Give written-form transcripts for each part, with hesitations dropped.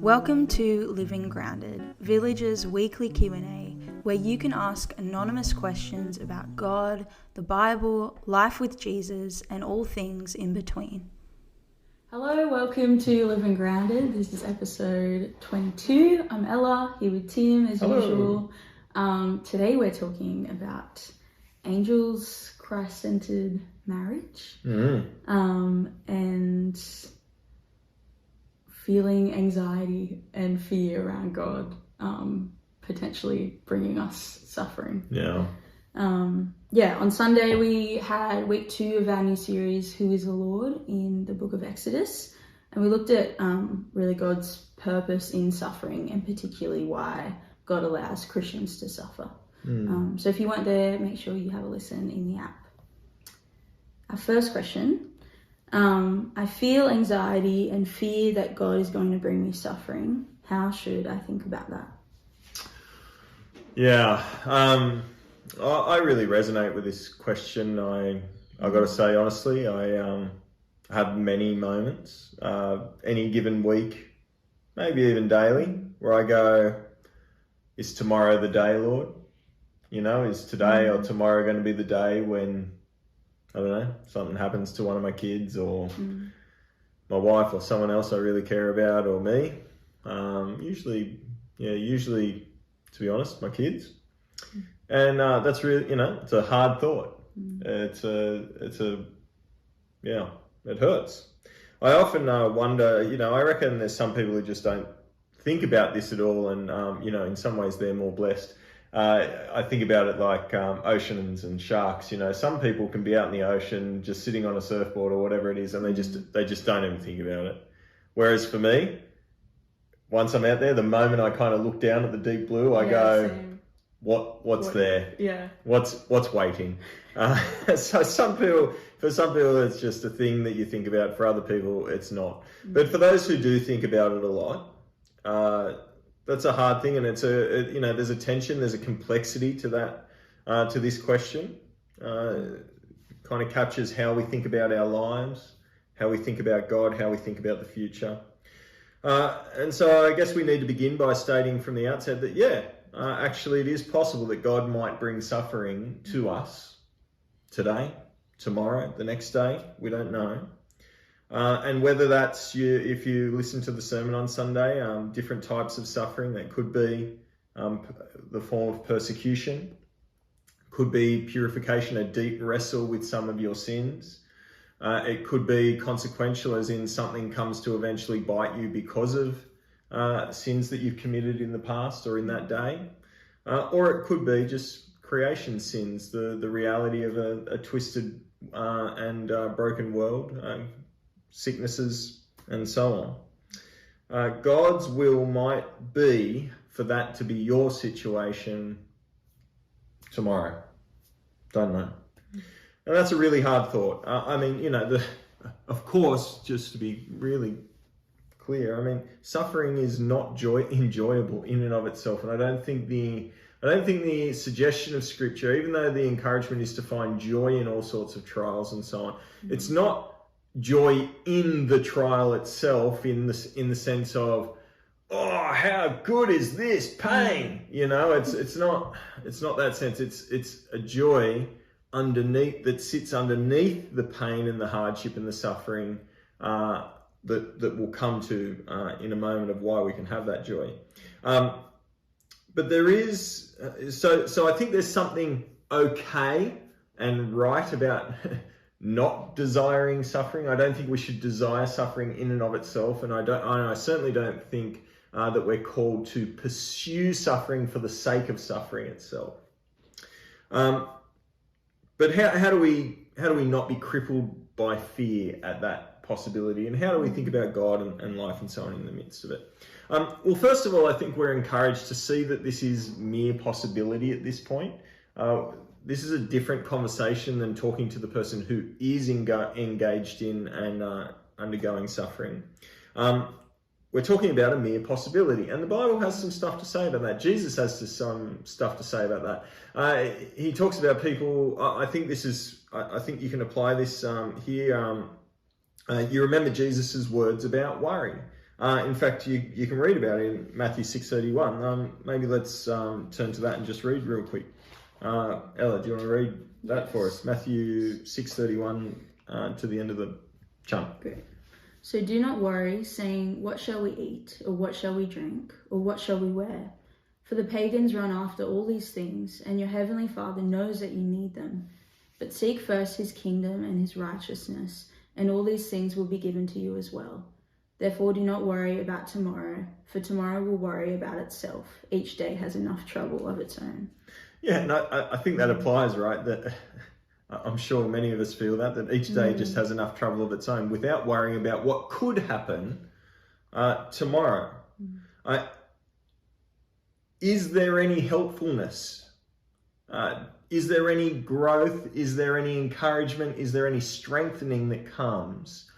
Welcome to Living Grounded, Village's weekly Q&A, where you can ask anonymous questions about God, the Bible, life with Jesus, and all things in between. Hello, welcome to Living Grounded. This is episode 22. I'm Ella, here with Tim as usual. Today we're talking about angels, Christ-centered marriage, and feeling anxiety and fear around God, potentially bringing us suffering. On Sunday we had week 2 of our new series, Who is the Lord, in the book of Exodus. And we looked at really God's purpose in suffering, and particularly why God allows Christians to suffer. So if you weren't there, make sure you have a listen in the app. Our first question. I feel anxiety and fear that God is going to bring me suffering. How should I think about that? Yeah, I really resonate with this question. I've got to say, honestly, I have many moments, any given week, maybe even daily, where I go, is tomorrow the day, Lord? You know, is today or tomorrow going to be the day when, I don't know, something happens to one of my kids or my wife or someone else I really care about, or me. Usually, to be honest, my kids. And that's really, it's a hard thought. It hurts. I often wonder, I reckon there's some people who just don't think about this at all. And, in some ways they're more blessed. I think about it like oceans and sharks. Some people can be out in the ocean just sitting on a surfboard or whatever it is, and they just don't even think about it. Whereas for me, once I'm out there, the moment I kind of look down at the deep blue, I go, same. What's there? Yeah. What's waiting? So for some people, it's just a thing that you think about. For other people, it's not. But for those who do think about it a lot, that's a hard thing, and there's a tension, there's a complexity to that, to this question. Kind of captures how we think about our lives, how we think about God, how we think about the future. And so I guess we need to begin by stating from the outset that, actually it is possible that God might bring suffering to us today, tomorrow, the next day. We don't know. And whether that's if you listen to the sermon on Sunday, different types of suffering, that could be the form of persecution, could be purification, a deep wrestle with some of your sins. It could be consequential, as in something comes to eventually bite you because of sins that you've committed in the past or in that day. Or it could be just creation sins, the reality of a twisted and broken world, sicknesses, and so on. God's will might be for that to be your situation tomorrow. Don't know. And that's a really hard thought. Of course, just to be really clear, suffering is not enjoyable in and of itself. And I don't think the suggestion of Scripture, even though the encouragement is to find joy in all sorts of trials and so on, it's not joy in the trial itself, in the sense of, oh, how good is this pain? It's not that sense. It's a joy underneath, that sits underneath the pain and the hardship and the suffering that will come to in a moment of why we can have that joy. But there is so I think there's something okay and right about not desiring suffering. I don't think we should desire suffering in and of itself, and I certainly don't think that we're called to pursue suffering for the sake of suffering itself. But how do we not be crippled by fear at that possibility, and how do we think about God and life and so on in the midst of it? Well, first of all, I think we're encouraged to see that this is mere possibility at this point. This is a different conversation than talking to the person who is engaged in and undergoing suffering. We're talking about a mere possibility, and the Bible has some stuff to say about that. Jesus has some stuff to say about that. He talks about people. I think you can apply this here. You remember Jesus's words about worry. In fact, you can read about it in Matthew 6:31. Maybe let's turn to that and just read real quick. Ella, do you want to read that for us? Matthew 6:31 to the end of the chunk. Great. So do not worry, saying, what shall we eat, or what shall we drink, or what shall we wear? For the pagans run after all these things, and your heavenly Father knows that you need them. But seek first his kingdom and his righteousness, and all these things will be given to you as well. Therefore do not worry about tomorrow, for tomorrow will worry about itself. Each day has enough trouble of its own. Yeah, and I think that applies, right? That I'm sure many of us feel that each day just has enough trouble of its own without worrying about what could happen tomorrow. Is there any helpfulness? Is there any growth? Is there any encouragement? Is there any strengthening that comes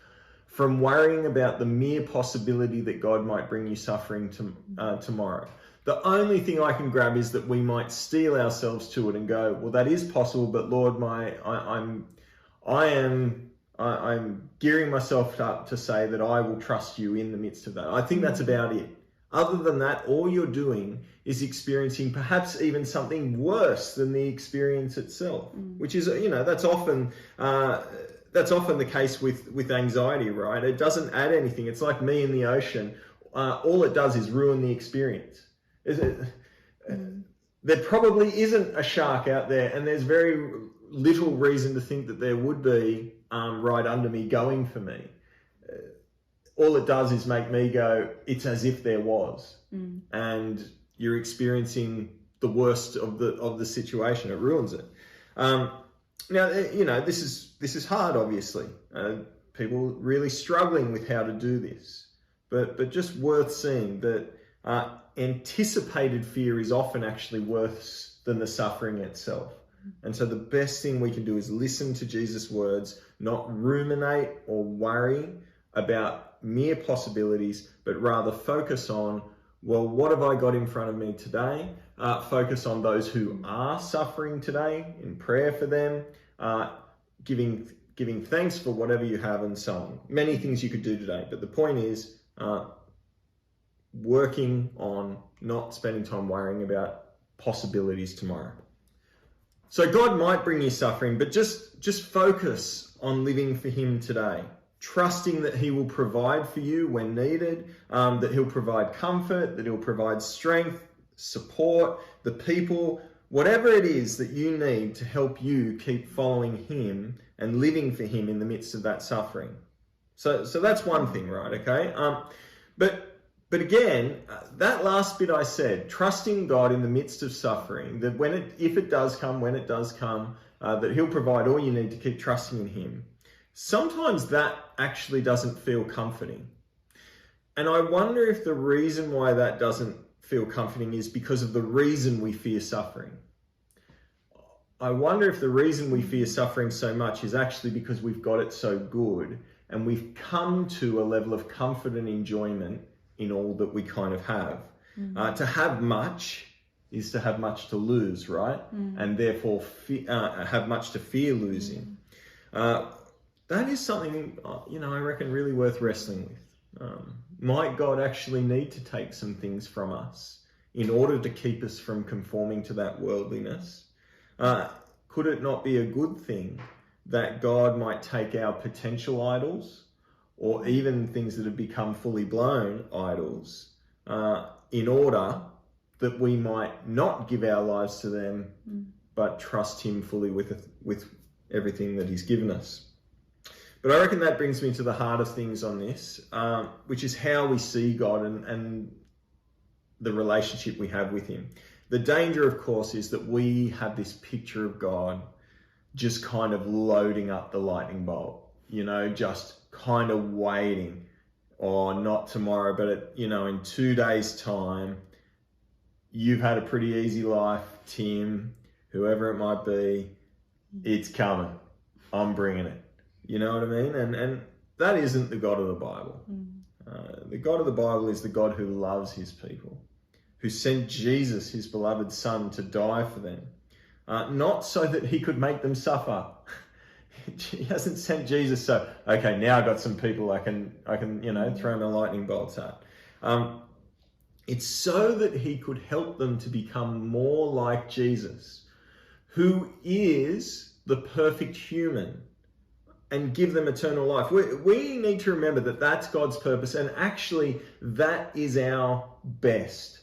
from worrying about the mere possibility that God might bring you suffering tomorrow? The only thing I can grab is that we might steel ourselves to it and go, well, that is possible, but Lord, I'm gearing myself up to say that I will trust you in the midst of that. I think that's about it. Other than that, all you're doing is experiencing perhaps even something worse than the experience itself, which is, that's often the case with anxiety, right? It doesn't add anything. It's like me in the ocean. All it does is ruin the experience. There probably isn't a shark out there, and there's very little reason to think that there would be right under me going for me. All it does is make me go, it's as if there was. And you're experiencing the worst of the situation. It ruins it. Now, this is hard, obviously. People really struggling with how to do this. But just worth seeing that anticipated fear is often actually worse than the suffering itself. And so the best thing we can do is listen to Jesus' words, not ruminate or worry about mere possibilities, but rather focus on, well, what have I got in front of me today? Focus on those who are suffering today in prayer for them, giving thanks for whatever you have and so on. Many things you could do today, but the point is working on not spending time worrying about possibilities tomorrow. So God might bring you suffering, but just focus on living for him today. Trusting that he will provide for you when needed, that he'll provide comfort, that he'll provide strength, support, the people, whatever it is that you need to help you keep following him and living for him in the midst of that suffering. So that's one thing, right? Okay. But again, that last bit I said, trusting God in the midst of suffering, that if it does come, that he'll provide all you need to keep trusting in him. Sometimes that actually doesn't feel comforting. And I wonder if the reason why that doesn't feel comforting is because of the reason we fear suffering. I wonder if the reason we fear suffering so much is actually because we've got it so good and we've come to a level of comfort and enjoyment in all that we kind of have. To have much is to have much to lose, right? And therefore have much to fear losing. That is something, I reckon really worth wrestling with. Might God actually need to take some things from us in order to keep us from conforming to that worldliness? Could it not be a good thing that God might take our potential idols or even things that have become fully blown idols in order that we might not give our lives to them, but trust him fully with everything that he's given us? But I reckon that brings me to the heart of things on this, which is how we see God and the relationship we have with him. The danger, of course, is that we have this picture of God just kind of loading up the lightning bolt, just kind of waiting, or not tomorrow, but in 2 days' time, you've had a pretty easy life, Tim, whoever it might be, it's coming. I'm bringing it. You know what I mean? And that isn't the God of the Bible. The God of the Bible is the God who loves his people, who sent Jesus, his beloved son, to die for them. Not so that he could make them suffer. He hasn't sent Jesus, so okay, now I've got some people I can throw my lightning bolts at. It's so that he could help them to become more like Jesus, who is the perfect human, and give them eternal life. We need to remember that that's God's purpose, and actually that is our best.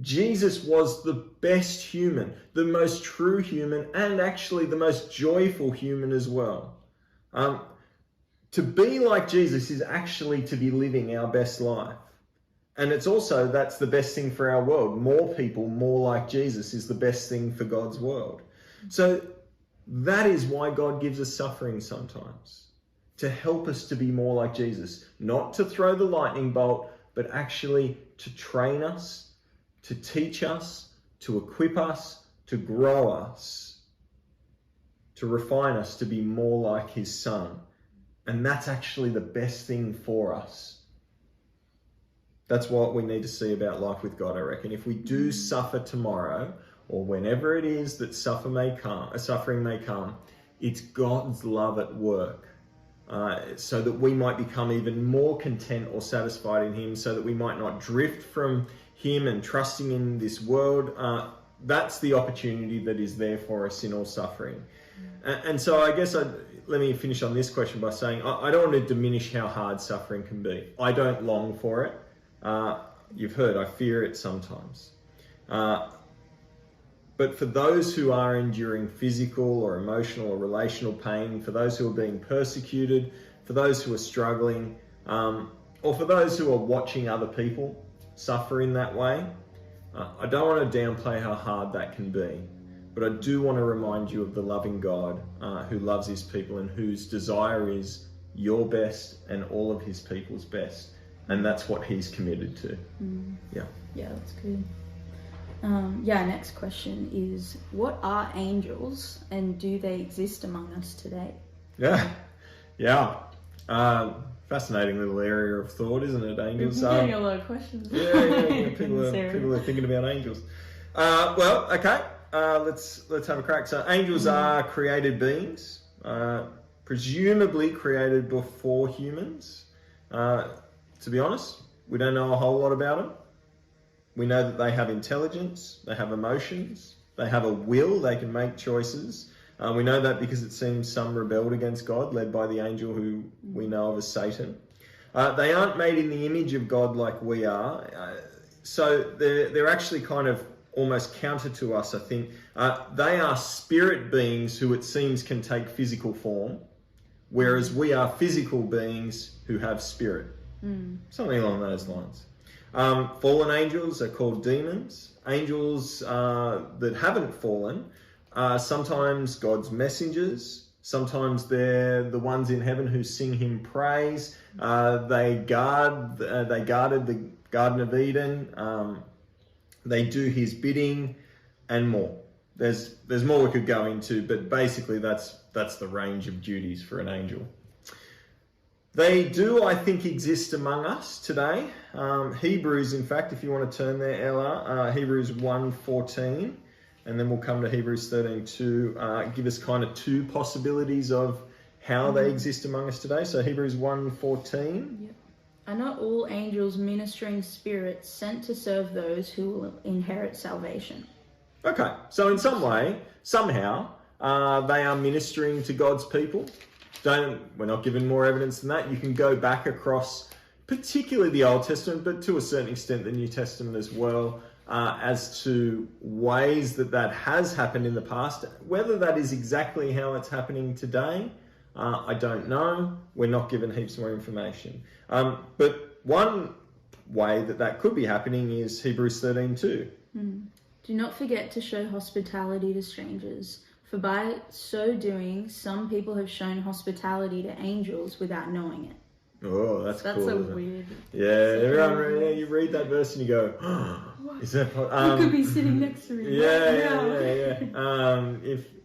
Jesus was the best human, the most true human, and actually the most joyful human as well. To be like Jesus is actually to be living our best life. And it's also, that's the best thing for our world. More people, more like Jesus is the best thing for God's world. So that is why God gives us suffering sometimes, to help us to be more like Jesus. Not to throw the lightning bolt, but actually to train us, to teach us, to equip us, to grow us, to refine us to be more like his Son. And that's actually the best thing for us. That's what we need to see about life with God, I reckon. If we do suffer tomorrow, or whenever it is that suffering may come, it's God's love at work. So that we might become even more content or satisfied in him, so that we might not drift from him and trusting in this world. That's the opportunity that is there for us in all suffering. And so I guess let me finish on this question by saying I don't want to diminish how hard suffering can be. I don't long for it. You've heard, I fear it sometimes. But for those who are enduring physical or emotional or relational pain, for those who are being persecuted, for those who are struggling, or for those who are watching other people suffer in that way, I don't want to downplay how hard that can be. But I do want to remind you of the loving God who loves his people and whose desire is your best and all of his people's best. And that's what he's committed to. Yeah, that's good. Next question is, what are angels and do they exist among us today? Fascinating little area of thought, isn't it, angels? We're getting a lot of questions. People are thinking about angels. Let's have a crack. So angels are created beings, presumably created before humans. To be honest, we don't know a whole lot about them. We know that they have intelligence, they have emotions, they have a will, they can make choices. We know that because it seems some rebelled against God, led by the angel who we know of as Satan. They aren't made in the image of God like we are. So they're actually kind of almost counter to us, I think. They are spirit beings who it seems can take physical form, whereas we are physical beings who have spirit. Something along those lines. Fallen angels are called demons. Angels that haven't fallen are sometimes God's messengers. Sometimes they're the ones in heaven who sing him praise. They guarded the Garden of Eden. They do his bidding and more. There's more we could go into, but basically that's the range of duties for an angel. They do, I think, exist among us today. Hebrews, in fact, if you want to turn there, Ella, Hebrews 1:14, and then we'll come to Hebrews 13 to give us kind of two possibilities of how they exist among us today. So Hebrews 1:14. Yep. Are not all angels ministering spirits sent to serve those who will inherit salvation? Okay, so in some way, somehow, they are ministering to God's people. We're not given more evidence than that. You can go back across, particularly the Old Testament, but to a certain extent the New Testament as well, as to ways that has happened in the past. Whether that is exactly how it's happening today, I don't know. We're not given heaps more information. But one way that could be happening is Hebrews 13:2. Do not forget to show hospitality to strangers, for by so doing, some people have shown hospitality to angels without knowing it. Oh, that's cool. That's a weird. Yeah, you read that verse and you go, oh, is that? You could be sitting next to me. Yeah.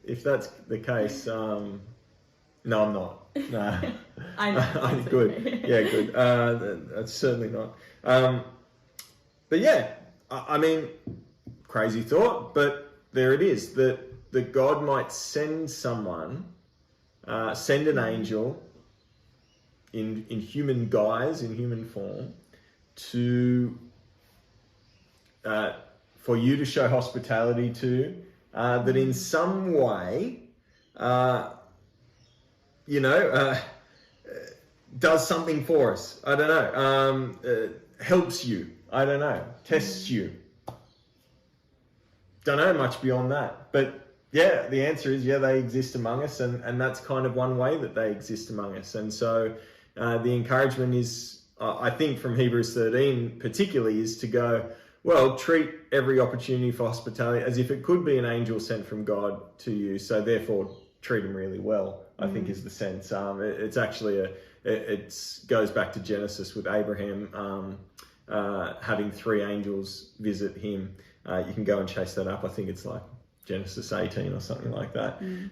If that's the case, no, I'm not. No, I know. I'm good. Okay. Yeah, good. That's certainly not. But yeah, I mean, crazy thought, but there it is. That God might send someone send an angel in human guise, in human form, to for you to show hospitality to, that in some way, does something for us. I don't know. Helps you. I don't know. Tests you. Don't know much beyond that. But yeah, the answer is they exist among us, and that's kind of one way that they exist among us. And so the encouragement is, I think from Hebrews 13 particularly, is to go, well, treat every opportunity for hospitality as if it could be an angel sent from God to you. So therefore, treat them really well, I think is the sense. It's actually it goes back to Genesis with Abraham having 3 angels visit him. You can go and chase that up. I think it's like Genesis 18 or something like that, and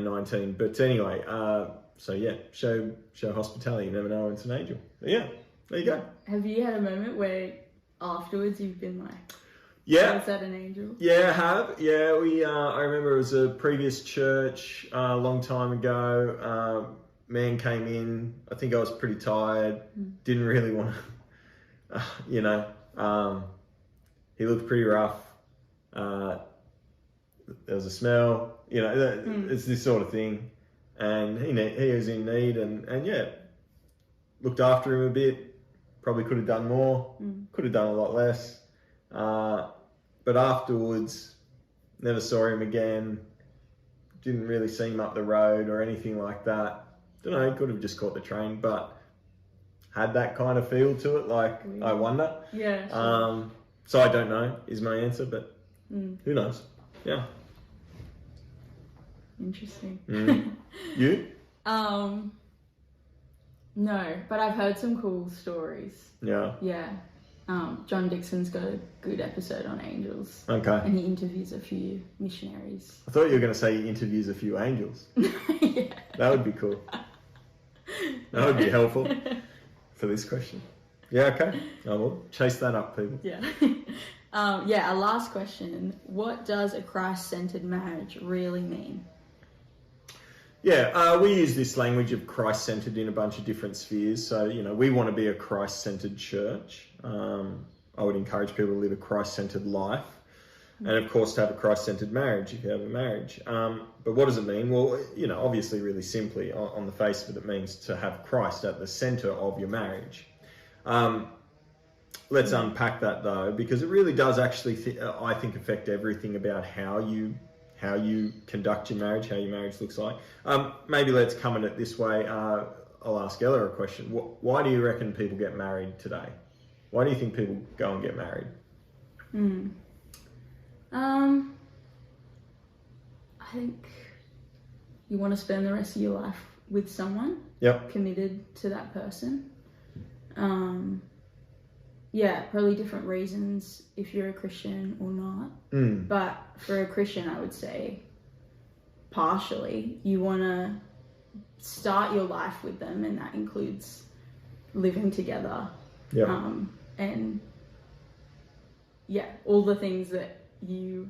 19. But anyway, show hospitality. You never know when it's an angel. But yeah, there you go. Have you had a moment where afterwards you've been like, is that an angel? Yeah, I have. Yeah, I remember it was a previous church a long time ago. Man came in. I think I was pretty tired. Didn't really want to, he looked pretty rough. There was a smell. It's this sort of thing. And he was in need, and looked after him a bit. Probably could have done more. Could have done a lot less. But afterwards, never saw him again. Didn't really see him up the road or anything like that. Don't know, he could have just caught the train, but had that kind of feel to it, like, I wonder. Yeah. Sure. So I don't know is my answer, but who knows? Yeah. Interesting. You? No, but I've heard some cool stories. Yeah. Yeah. John Dixon's got a good episode on angels. Okay. And he interviews a few missionaries. I thought you were going to say he interviews a few angels. Yeah. That would be cool. That would be helpful for this question. Yeah, okay. I will chase that up, people. Yeah. A last question. What does a Christ-centered marriage really mean? Yeah, we use this language of Christ-centered in a bunch of different spheres. So, we want to be a Christ-centered church. I would encourage people to live a Christ-centered life. And of course, to have a Christ-centered marriage if you have a marriage. But what does it mean? Well, obviously, really simply, on the face of it, it means to have Christ at the center of your marriage. Let's unpack that though, because it really does actually, I think, affect everything about how you conduct your marriage, how your marriage looks like. Maybe let's come at it this way. I'll ask Ella a question. Why do you reckon people get married today? Why do you think people go and get married? I think you want to spend the rest of your life with someone. Yep. Committed to that person. Probably different reasons if you're a Christian or not. But for a Christian, I would say partially you want to start your life with them, and that includes living together. Yep. All the things that you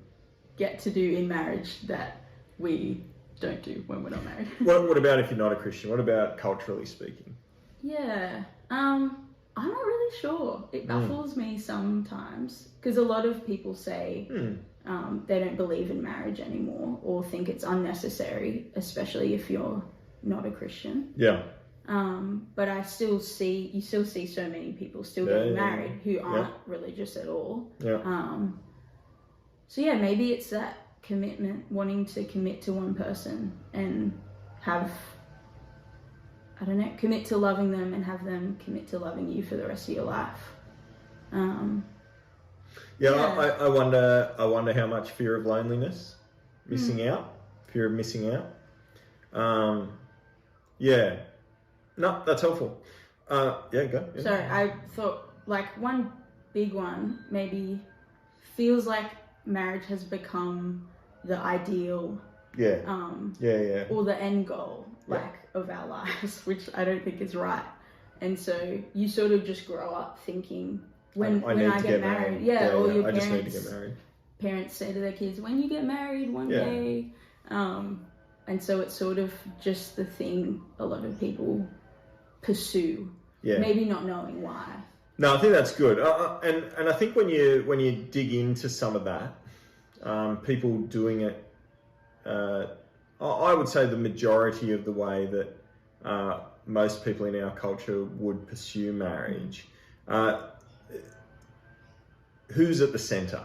get to do in marriage that we don't do when we're not married. What about if you're not a Christian? What about culturally speaking? Yeah. I'm not really sure. It baffles me sometimes because a lot of people say they don't believe in marriage anymore or think it's unnecessary, especially if you're not a Christian. Yeah. But you still see so many people still getting married who aren't religious at all. Yeah. Maybe it's that commitment, wanting to commit to one person and commit to loving them and have them commit to loving you for the rest of your life. I wonder how much fear of loneliness, fear of missing out. No, that's helpful. Go. Yeah. Sorry, I thought one big one maybe feels like marriage has become the ideal or the end goal of our lives, which I don't think is right. And so you sort of just grow up thinking when I get married. Or your I just need to get married. Parents say to their kids, when you get married one day. And so it's sort of just the thing a lot of people pursue, Yeah. maybe not knowing why. No, I think that's good. And I think when you dig into some of that, people doing it, I would say the majority of the way that most people in our culture would pursue marriage. Who's at the centre?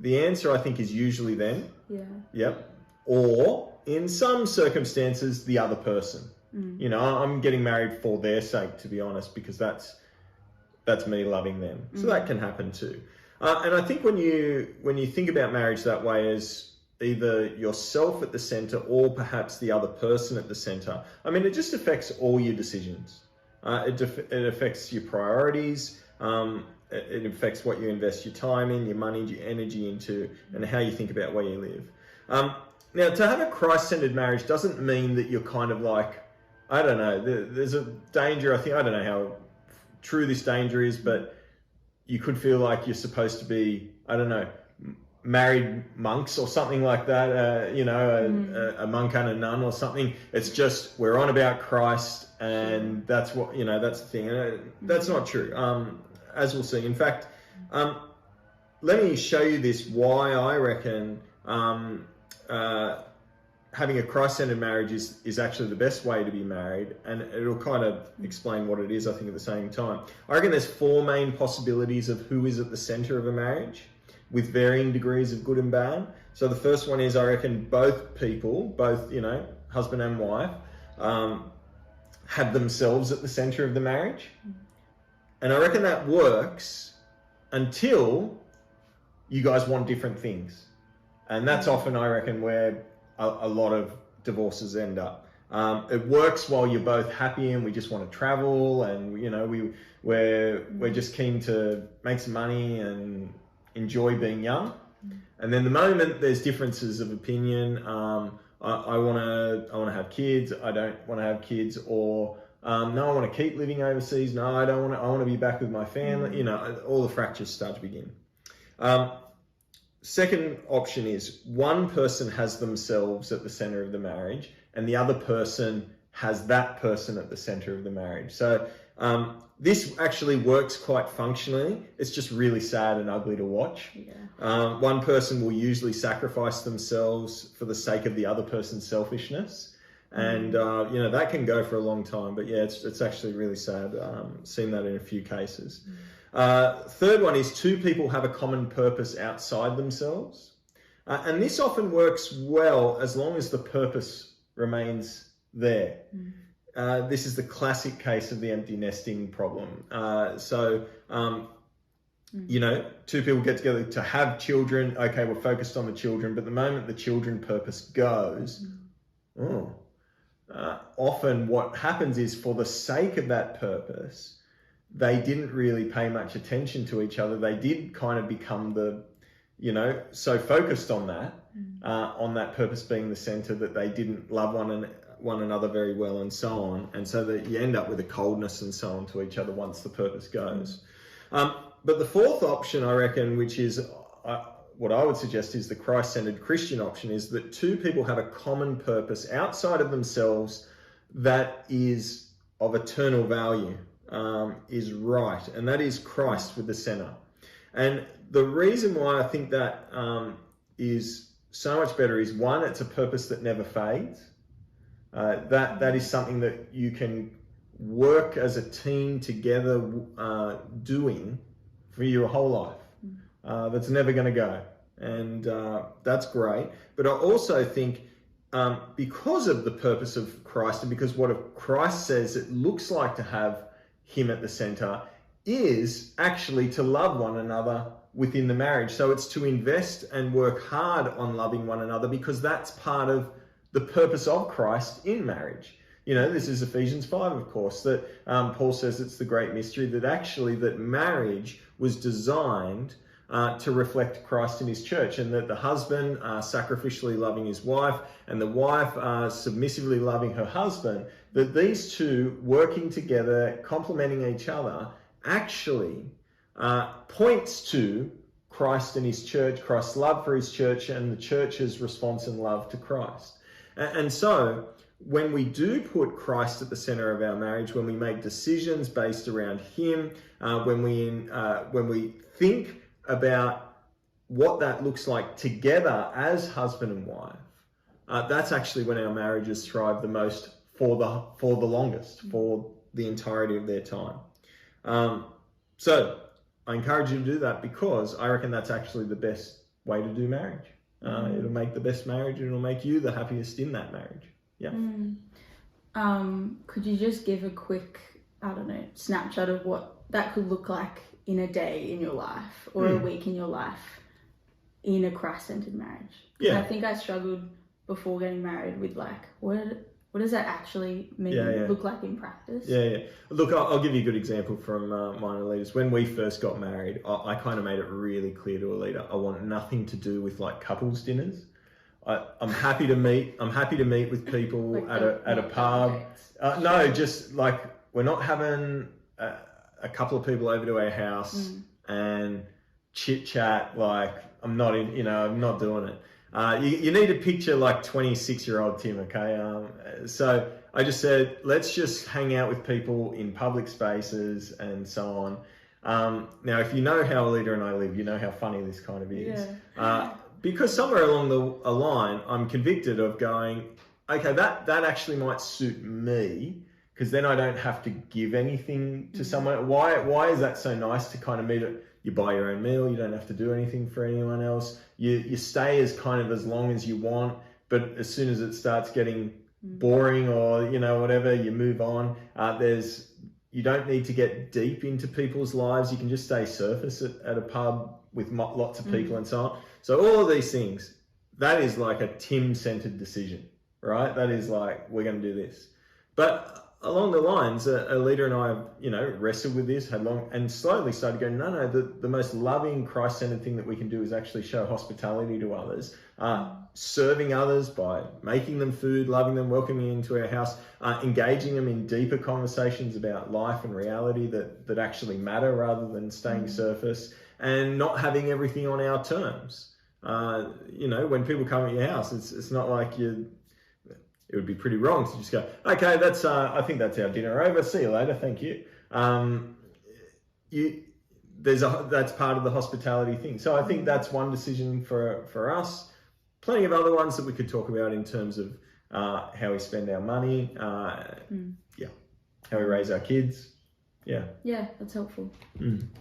The answer, I think, is usually them. Yeah. Yep. Or in some circumstances, the other person. You know, I'm getting married for their sake, to be honest, because that's me loving them. So that can happen too. And I think when you think about marriage that way as either yourself at the center or perhaps the other person at the center, I mean, it just affects all your decisions. It affects your priorities. It affects what you invest your time in, your money, your energy into, and how you think about where you live. Now, to have a Christ-centered marriage doesn't mean that you're kind of like, I don't know, there's a danger, I don't know how true this danger is, but you could feel like you're supposed to be, I don't know, married monks or something like that, a monk and a nun or something. It's just, we're on about Christ and that's what, that's the thing. And that's not true, as we'll see. In fact, let me show you this, why I reckon having a Christ-centered marriage is actually the best way to be married, and it'll kind of explain what it is, I think, at the same time. I reckon there's 4 main possibilities of who is at the center of a marriage, with varying degrees of good and bad. So the first one is, I reckon both people, husband and wife, have themselves at the center of the marriage. And I reckon that works until you guys want different things. And that's often, I reckon, where a lot of divorces end up. It works while you're both happy and we just want to travel and, we're just keen to make some money and enjoy being young. And then the moment there's differences of opinion, I want to have kids, I don't want to have kids, or no, I want to keep living overseas, no, I don't want to, I want to be back with my family, all the fractures start to begin. Second option is one person has themselves at the center of the marriage and the other person has that person at the center of the marriage. So this actually works quite functionally. It's just really sad and ugly to watch. Yeah. One person will usually sacrifice themselves for the sake of the other person's selfishness. And, that can go for a long time. But yeah, it's actually really sad. Seen that in a few cases. Third one is 2 people have a common purpose outside themselves. And this often works well as long as the purpose remains there. This is the classic case of the empty nesting problem. 2 people get together to have children. Okay, we're focused on the children, but the moment the children purpose goes, often what happens is, for the sake of that purpose, they didn't really pay much attention to each other. They did kind of become so focused on that purpose being the center, that they didn't love one another very well, and so on. And so that you end up with a coldness and so on to each other once the purpose goes. But the fourth option, I reckon, which is what I would suggest is the Christ-centered Christian option, is that 2 people have a common purpose outside of themselves that is of eternal value. Is right, and that is Christ with the center. And the reason why I think that is so much better is, one, it's a purpose that never fades. That is something that you can work as a team together doing for your whole life. That's never going to go, and that's great. But I also think because of the purpose of Christ, and because what Christ says it looks like to have Him at the center, is actually to love one another within the marriage. So it's to invest and work hard on loving one another, because that's part of the purpose of Christ in marriage. This is Ephesians 5, of course, that Paul says it's the great mystery that marriage was designed to reflect Christ in his church, and that the husband sacrificially loving his wife and the wife submissively loving her husband, that these 2 working together, complementing each other, actually points to Christ and his church, Christ's love for his church, and the church's response and love to Christ. And so when we do put Christ at the center of our marriage, when we make decisions based around him, when we think about what that looks like together as husband and wife, that's actually when our marriages thrive the most for the longest, for the entirety of their time. So I encourage you to do that, because I reckon that's actually the best way to do marriage. It'll make the best marriage, and it'll make you the happiest in that marriage. Yeah. Could you just give a quick, snapshot of what that could look like in a day in your life, or a week in your life in a Christ-centered marriage? Yeah. I think I struggled before getting married with what does that actually mean, look like in practice? Yeah. Look, I'll give you a good example from mine and Alita's. When we first got married, I kind of made it really clear to Alita, I want nothing to do with like couples dinners. I'm happy to meet with people like at a pub. No, just like, we're not having a couple of people over to our house and chit chat. Like, I'm not doing it. You need to picture like 26-year-old Tim, okay? So I just said, let's just hang out with people in public spaces and so on. Now, if you know how Alita and I live, you know how funny this kind of is. Yeah. Because somewhere along the line, I'm convicted of going, okay, that actually might suit me, because then I don't have to give anything to someone. Why is that so nice to kind of meet it? You buy your own meal, you don't have to do anything for anyone else. You stay as long as you want, but as soon as it starts getting boring or, whatever, you move on. You don't need to get deep into people's lives. You can just stay surface at a pub with lots of people and so on. So all of these things, that is like a Tim-centered decision, right? That is like, we're going to do this. But along the lines, Alita and I have, wrestled with this, and slowly started going, no, the most loving, Christ-centered thing that we can do is actually show hospitality to others, serving others by making them food, loving them, welcoming them into our house, engaging them in deeper conversations about life and reality that actually matter rather than staying surface, and not having everything on our terms. When people come at your house, it's not like it would be pretty wrong to just go, okay, I think that's our dinner over. See you later. Thank you. That's part of the hospitality thing. So I think that's one decision for us. Plenty of other ones that we could talk about in terms of how we spend our money. How we raise our kids. Yeah, that's helpful.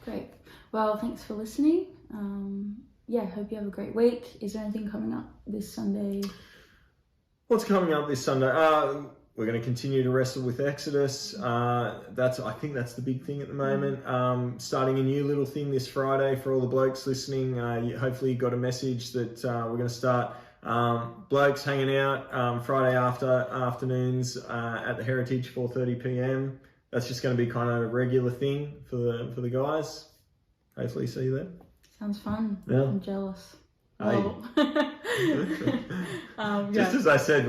Great. Well, thanks for listening. Hope you have a great week. Is there anything coming up this Sunday? What's coming up this Sunday? We're going to continue to wrestle with Exodus. I think that's the big thing at the moment. Starting a new little thing this Friday for all the blokes listening. Hopefully you got a message that we're going to start blokes hanging out Friday afternoons at the Heritage, 4:30 p.m. That's just going to be kind of a regular thing for the guys. Hopefully see you there. Sounds fun. Yeah. I'm jealous. Hey. Just as I said,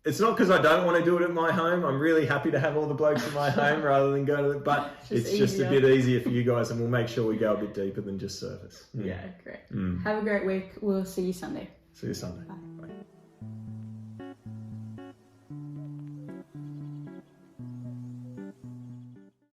it's not because I don't want to do it at my home. I'm really happy to have all the blokes in my home rather than go to but it's just a bit easier for you guys, and we'll make sure we go a bit deeper than just surface. Yeah, great. Have a great week. We'll see you Sunday. See you Sunday. Bye.